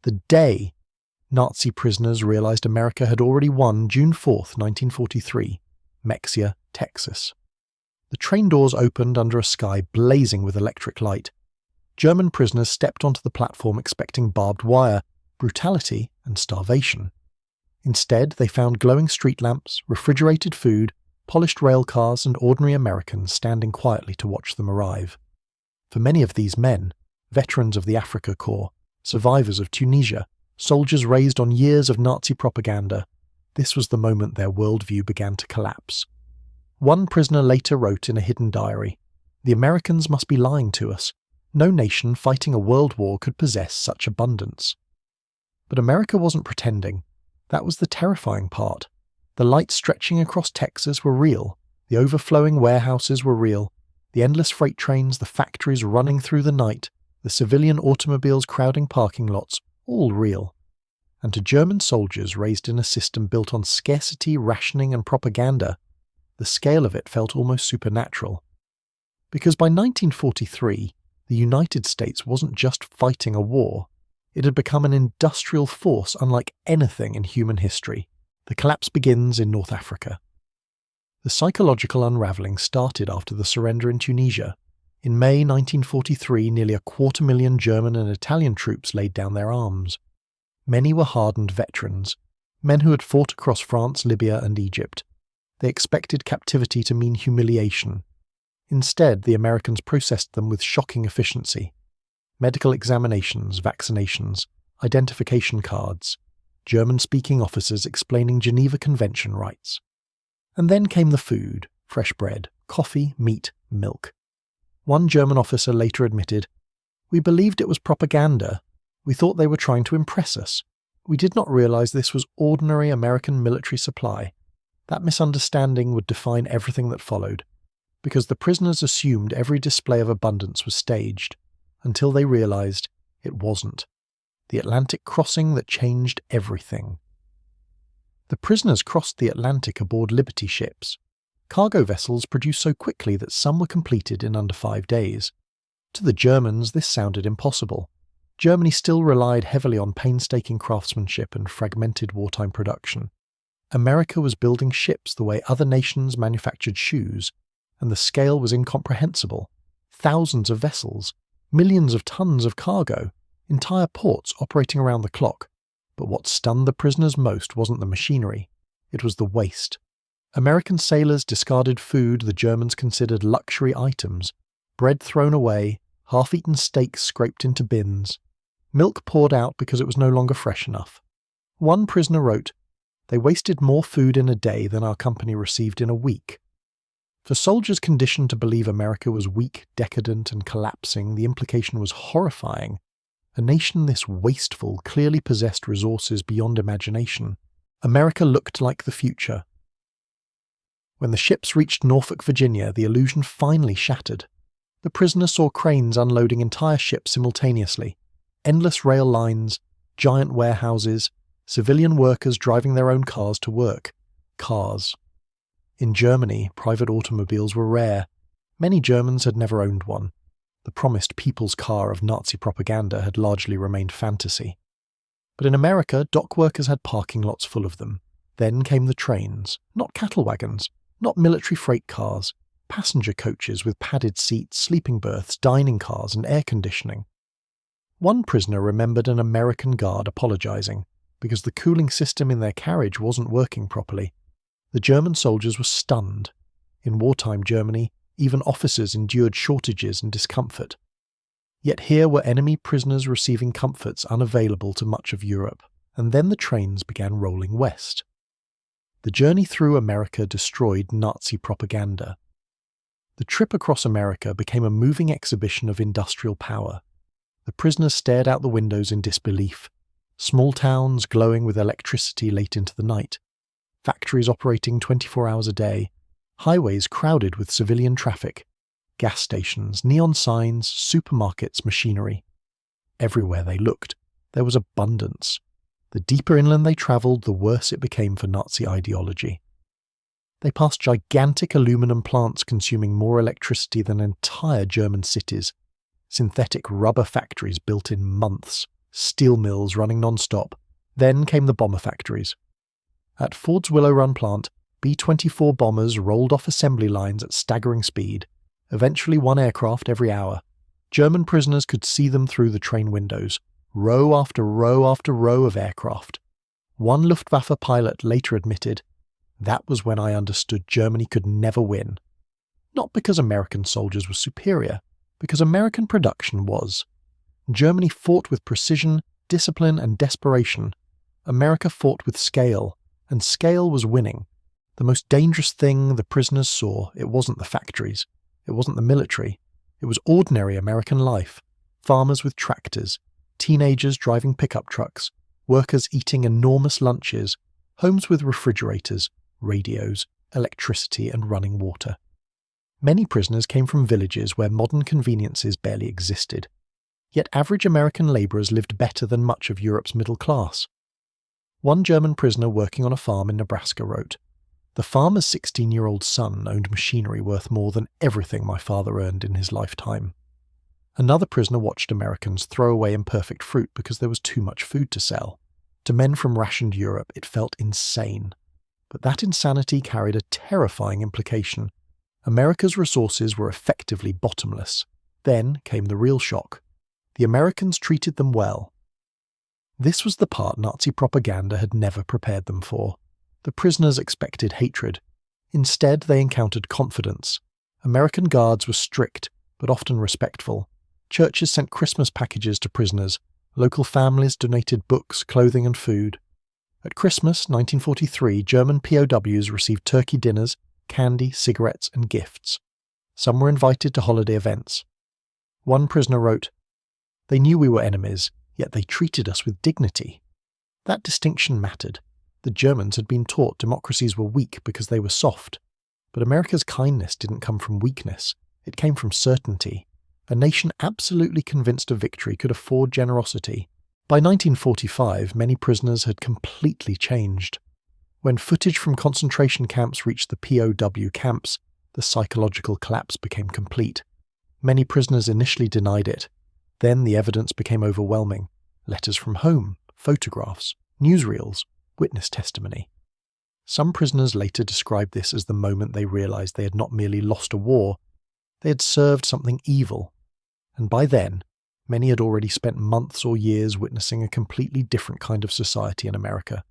The day Nazi prisoners realized America had already won June 4th, 1943, Mexia, Texas. The train doors opened under a sky blazing with electric light. German prisoners stepped onto the platform expecting barbed wire, brutality, and starvation. Instead, they found glowing street lamps, refrigerated food, polished rail cars, and ordinary Americans standing quietly to watch them arrive. For many of these men, veterans of the Afrika Korps, survivors of Tunisia, soldiers raised on years of Nazi propaganda, this was the moment their worldview began to collapse. One prisoner later wrote in a hidden diary, "The Americans must be lying to us. No nation fighting a world war could possess such abundance." But America wasn't pretending. That was the terrifying part. The lights stretching across Texas were real, the overflowing warehouses were real, the endless freight trains, the factories running through the night, the civilian automobiles crowding parking lots, all real. And to German soldiers raised in a system built on scarcity, rationing, and propaganda, the scale of it felt almost supernatural. Because by 1943, the United States wasn't just fighting a war. It had become an industrial force unlike anything in human history. The collapse begins in North Africa. The psychological unravelling started after the surrender in Tunisia. In May 1943, nearly 250,000 German and Italian troops laid down their arms. Many were hardened veterans, men who had fought across France, Libya, and Egypt. They expected captivity to mean humiliation. Instead, the Americans processed them with shocking efficiency. Medical examinations, vaccinations, identification cards, German-speaking officers explaining Geneva Convention rights. And then came the food, fresh bread, coffee, meat, milk. One German officer later admitted, "We believed it was propaganda. We thought they were trying to impress us. We did not realize this was ordinary American military supply." That misunderstanding would define everything that followed, because the prisoners assumed every display of abundance was staged, until they realized it wasn't. The Atlantic crossing that changed everything. The prisoners crossed the Atlantic aboard Liberty ships. Cargo vessels produced so quickly that some were completed in under 5 days. To the Germans, this sounded impossible. Germany still relied heavily on painstaking craftsmanship and fragmented wartime production. America was building ships the way other nations manufactured shoes, and the scale was incomprehensible. Thousands of vessels, millions of tons of cargo, entire ports operating around the clock. But what stunned the prisoners most wasn't the machinery, it was the waste. American sailors discarded food the Germans considered luxury items, bread thrown away, half-eaten steaks scraped into bins, milk poured out because it was no longer fresh enough. One prisoner wrote, "They wasted more food in a day than our company received in a week." For soldiers conditioned to believe America was weak, decadent, and collapsing, the implication was horrifying. A nation this wasteful clearly possessed resources beyond imagination. America looked like the future. When the ships reached Norfolk, Virginia, the illusion finally shattered. The prisoners saw cranes unloading entire ships simultaneously, endless rail lines, giant warehouses, civilian workers driving their own cars to work. Cars. In Germany, private automobiles were rare. Many Germans had never owned one. The promised people's car of Nazi propaganda had largely remained fantasy. But in America, dock workers had parking lots full of them. Then came the trains, not cattle wagons, not military freight cars, passenger coaches with padded seats, sleeping berths, dining cars, and air conditioning. One prisoner remembered an American guard apologizing because the cooling system in their carriage wasn't working properly. The German soldiers were stunned. In wartime Germany, even officers endured shortages and discomfort. Yet here were enemy prisoners receiving comforts unavailable to much of Europe, and then the trains began rolling west. The journey through America destroyed Nazi propaganda. The trip across America became a moving exhibition of industrial power. The prisoners stared out the windows in disbelief. Small towns glowing with electricity late into the night. Factories operating 24 hours a day. Highways crowded with civilian traffic. Gas stations, neon signs, supermarkets, machinery. Everywhere they looked, there was abundance. The deeper inland they travelled, the worse it became for Nazi ideology. They passed gigantic aluminum plants consuming more electricity than entire German cities. Synthetic rubber factories built in months. steel mills running non-stop. Then came the bomber factories. At Ford's Willow Run plant, B-24 bombers rolled off assembly lines at staggering speed, eventually one aircraft every hour. German prisoners could see them through the train windows, row after row after row of aircraft. One Luftwaffe pilot later admitted, "That was when I understood Germany could never win." Not because American soldiers were superior, because American production was. Germany fought with precision, discipline, and desperation. America fought with scale, and scale was winning. The most dangerous thing the prisoners saw, it wasn't the factories, it wasn't the military, it was ordinary American life. Farmers with tractors, teenagers driving pickup trucks, workers eating enormous lunches, homes with refrigerators, radios, electricity, and running water. Many prisoners came from villages where modern conveniences barely existed. Yet average American labourers lived better than much of Europe's middle class. One German prisoner working on a farm in Nebraska wrote, "The farmer's 16-year-old son owned machinery worth more than everything my father earned in his lifetime." Another prisoner watched Americans throw away imperfect fruit because there was too much food to sell. To men from rationed Europe, it felt insane. But that insanity carried a terrifying implication. America's resources were effectively bottomless. Then came the real shock. The Americans treated them well. This was the part Nazi propaganda had never prepared them for. The prisoners expected hatred. Instead, they encountered confidence. American guards were strict, but often respectful. Churches sent Christmas packages to prisoners. Local families donated books, clothing, and food. At Christmas 1943, German POWs received turkey dinners, candy, cigarettes, and gifts. Some were invited to holiday events. One prisoner wrote, "They knew we were enemies, yet they treated us with dignity." That distinction mattered. The Germans had been taught democracies were weak because they were soft. But America's kindness didn't come from weakness. It came from certainty. A nation absolutely convinced of victory could afford generosity. By 1945, many prisoners had completely changed. When footage from concentration camps reached the POW camps, the psychological collapse became complete. Many prisoners initially denied it. Then the evidence became overwhelming. Letters from home, photographs, newsreels, witness testimony. Some prisoners later described this as the moment they realized they had not merely lost a war, they had served something evil. And by then, many had already spent months or years witnessing a completely different kind of society in America.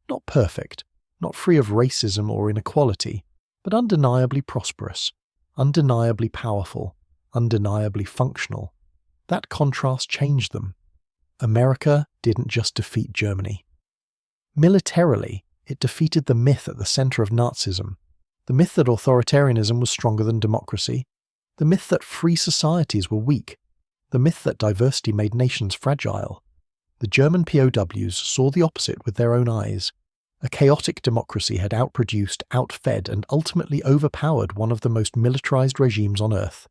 Not perfect, not free of racism or inequality, but undeniably prosperous, undeniably powerful, undeniably functional. That contrast changed them. America didn't just defeat Germany. Militarily, it defeated the myth at the center of Nazism, the myth that authoritarianism was stronger than democracy, the myth that free societies were weak, the myth that diversity made nations fragile. The German POWs saw the opposite with their own eyes. A chaotic democracy had outproduced, outfed, and ultimately overpowered one of the most militarized regimes on Earth.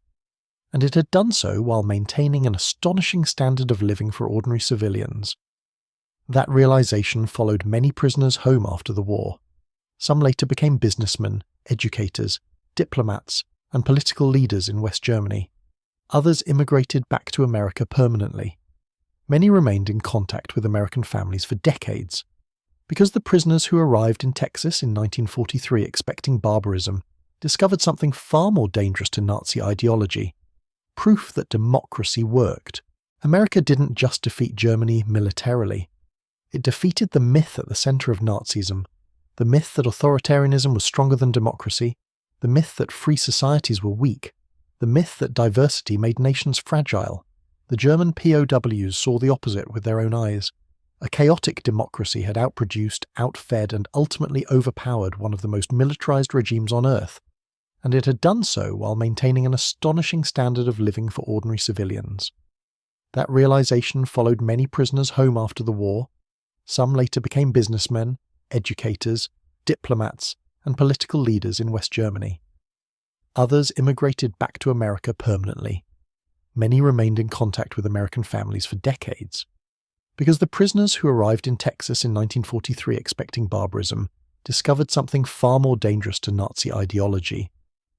And it had done so while maintaining an astonishing standard of living for ordinary civilians. That realization followed many prisoners home after the war. Some later became businessmen, educators, diplomats, and political leaders in West Germany. Others immigrated back to America permanently. Many remained in contact with American families for decades. Because the prisoners who arrived in Texas in 1943 expecting barbarism discovered something far more dangerous to Nazi ideology: proof that democracy worked. America didn't just defeat Germany militarily. It defeated the myth at the center of Nazism, the myth that authoritarianism was stronger than democracy, the myth that free societies were weak, the myth that diversity made nations fragile. The German POWs saw the opposite with their own eyes. A chaotic democracy had outproduced, outfed, and ultimately overpowered one of the most militarized regimes on Earth, and it had done so while maintaining an astonishing standard of living for ordinary civilians. That realization followed many prisoners home after the war. Some later became businessmen, educators, diplomats, and political leaders in West Germany. Others immigrated back to America permanently. Many remained in contact with American families for decades. Because the prisoners who arrived in Texas in 1943 expecting barbarism discovered something far more dangerous to Nazi ideology: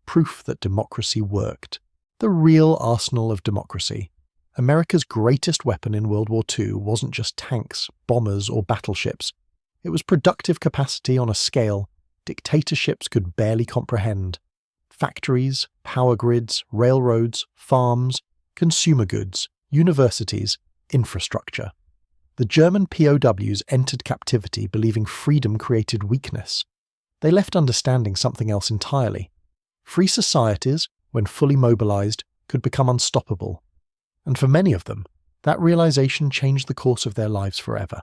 proof that democracy worked. The real arsenal of democracy. America's greatest weapon in World War II wasn't just tanks, bombers, or battleships. It was productive capacity on a scale dictatorships could barely comprehend. Factories, power grids, railroads, farms, consumer goods, universities, infrastructure. The German POWs entered captivity believing freedom created weakness. They left understanding something else entirely. Free societies, when fully mobilized, could become unstoppable. And for many of them, that realization changed the course of their lives forever.